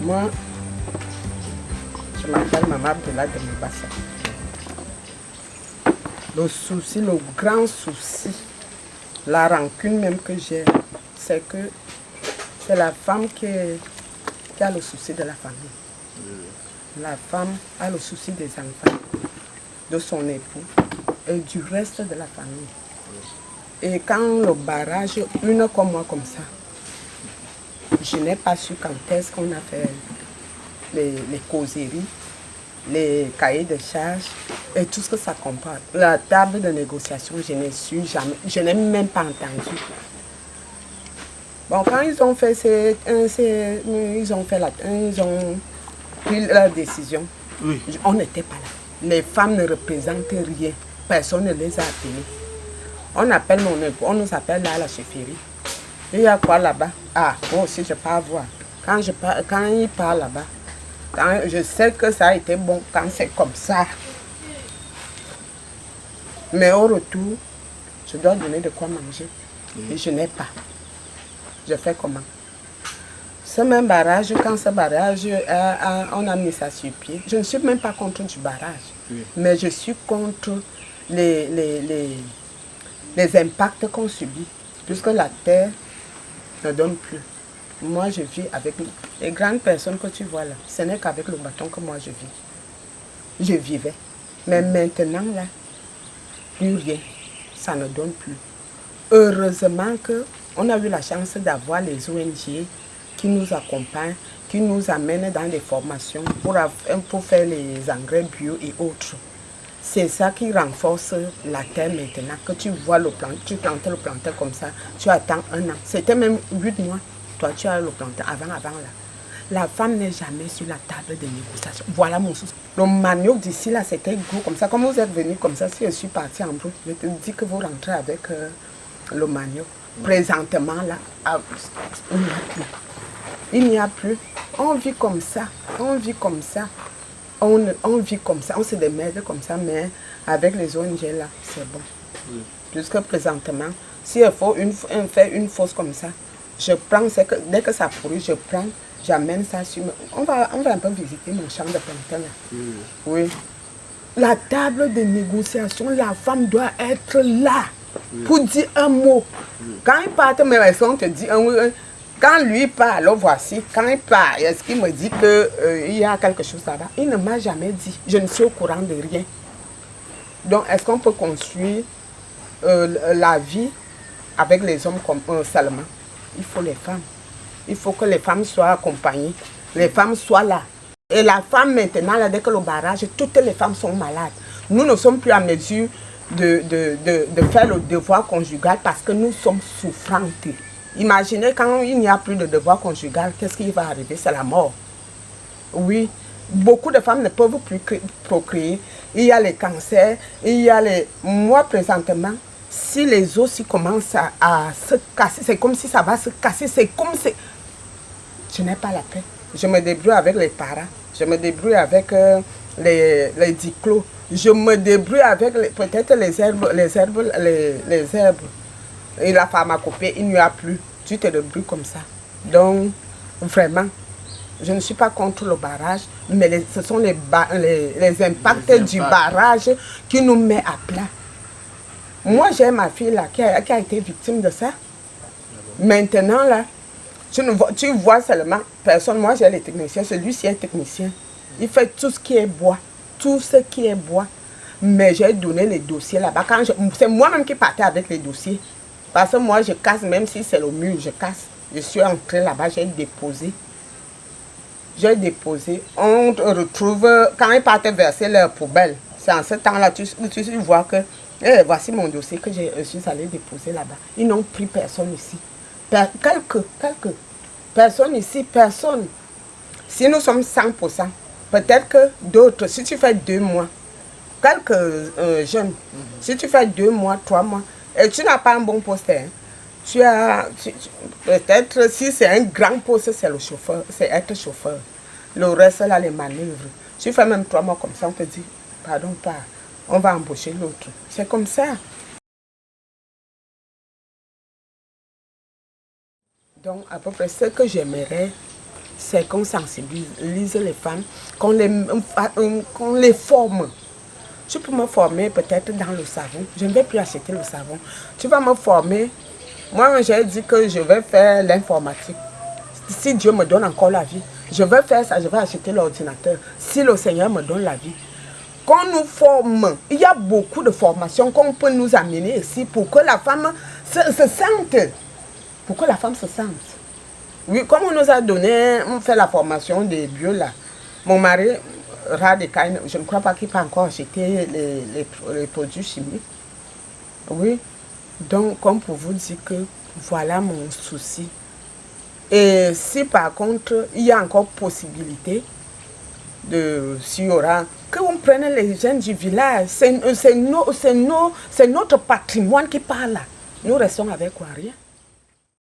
Moi, je m'appelle Maman Abdullah de Mabassa. Le souci, le grand souci, la rancune même que j'ai, c'est que c'est la femme qui a le souci de la famille. La femme a le souci des enfants, de son époux et du reste de la famille. Et quand le barrage, une comme moi comme ça, je n'ai pas su quand est-ce qu'on a fait les causeries, les cahiers de charges et tout ce que ça comporte. La table de négociation, je n'ai su jamais, je n'ai même pas entendu. Bon, quand ils ont fait ils ont pris leur décision, oui. On n'était pas là. Les femmes ne représentent rien. Personne ne les a appelées. On appelle mon époux, on nous appelle là à la chefferie. Il y a quoi là-bas? Ah, moi aussi je pars voir. Quand il part là-bas, je sais que ça a été bon quand c'est comme ça. Mais au retour, je dois donner de quoi manger. Et je n'ai pas. Je fais comment? Ce même barrage, quand ce barrage, on a mis ça sur pied, je ne suis même pas contre du barrage. Oui. Mais je suis contre les impacts qu'on subit. Puisque la terre ne donne plus. Moi, je vis avec les grandes personnes que tu vois là. Ce n'est qu'avec le bâton que moi je vis. Je vivais. Mais maintenant, là, plus rien. Ça ne donne plus. Heureusement qu'on a eu la chance d'avoir les ONG qui nous accompagnent, qui nous amènent dans des formations pour faire les engrais bio et autres. C'est ça qui renforce la terre maintenant. Que tu vois le planter, tu plantes le planter comme ça, tu attends un an. C'était même 8 mois. Toi, tu as le planter avant là. La femme n'est jamais sur la table de négociation. Voilà mon souci. Le manioc d'ici là, c'était gros comme ça. Comme vous êtes venu comme ça, si je suis partie en brut, je te dis que vous rentrez avec le manioc. Présentement là, il n'y a plus. Il n'y a plus. On vit comme ça. On vit comme ça. On vit comme ça. On se démerde comme ça, mais avec les ONG là, c'est bon. Oui. Puisque présentement, s'il faut faire une fosse comme ça, je prends, dès que ça pourrit, je prends, j'amène ça sur... On va un peu visiter mon champ de plantain là. Oui. Oui. La table de négociation, la femme doit être là. Oui. Pour dire un mot. Oui. Quand il part, mais on te dit un mot. Quand lui part, alors voici, quand il part, est-ce qu'il me dit qu'il y a quelque chose là-bas? Il ne m'a jamais dit. Je ne suis au courant de rien. Donc, est-ce qu'on peut construire la vie avec les hommes comme seulement? Il faut les femmes. Il faut que les femmes soient accompagnées. Les femmes soient là. Et la femme maintenant, là, dès que le barrage, toutes les femmes sont malades. Nous ne sommes plus en mesure de faire le devoir conjugal parce que nous sommes souffrantes. Imaginez quand il n'y a plus de devoir conjugal, qu'est-ce qui va arriver? C'est la mort. Oui, beaucoup de femmes ne peuvent plus procréer. Il y a les cancers, il y a les... Moi, présentement, si les os commencent à se casser, c'est comme si ça va se casser, c'est comme si... Je n'ai pas la paix. Je me débrouille avec les paras, je me débrouille avec les diclos, je me débrouille avec peut-être les herbes. Et la pharmacopée, il n'y a plus. Tu te débrouilles comme ça. Donc, vraiment, je ne suis pas contre le barrage, mais ce sont les impacts du barrage qui nous met à plat. Moi, j'ai ma fille là qui a été victime de ça. Maintenant, là, tu vois seulement personne. Moi, j'ai les techniciens. Celui-ci est technicien. Il fait tout ce qui est bois. Tout ce qui est bois. Mais j'ai donné les dossiers là-bas. C'est moi-même qui partais avec les dossiers. Parce que moi, je casse, même si c'est le mur, je casse. Je suis entrée là-bas, j'ai déposé. J'ai déposé. On retrouve, quand ils partent verser leur poubelle, c'est en ce temps-là, tu vois que, voici mon dossier que je suis allée déposer là-bas. Ils n'ont pris personne ici. Quelques personnes ici, personne. Si nous sommes 100%, peut-être que d'autres, si tu fais 2 mois, quelques jeunes, si tu fais 2 mois, 3 mois, et tu n'as pas un bon poste, hein. Peut-être si c'est un grand poste, c'est le chauffeur, c'est être chauffeur. Le reste, là, les manœuvres. Tu fais même 3 mois comme ça, on te dit, pardon, pas, on va embaucher l'autre. C'est comme ça. Donc, à peu près ce que j'aimerais c'est qu'on sensibilise les femmes, qu'on les forme. Tu peux me former peut-être dans le savon. Je ne vais plus acheter le savon. Tu vas me former. Moi, j'ai dit que je vais faire l'informatique. Si Dieu me donne encore la vie, je vais faire ça, je vais acheter l'ordinateur. Si le Seigneur me donne la vie. Qu'on nous forme. Il y a beaucoup de formations qu'on peut nous amener ici pour que la femme se sente. Pour que la femme se sente. Oui, comme on nous a donné, on fait la formation des bio là. Mon mari, je ne crois pas qu'il peut encore acheter les produits chimiques. Oui. Donc, comme pour vous dire que voilà mon souci. Et si par contre, il y a encore possibilité s'il y aura, qu'on prenne les jeunes du village, c'est notre patrimoine qui parle là. Nous restons avec quoi? Rien.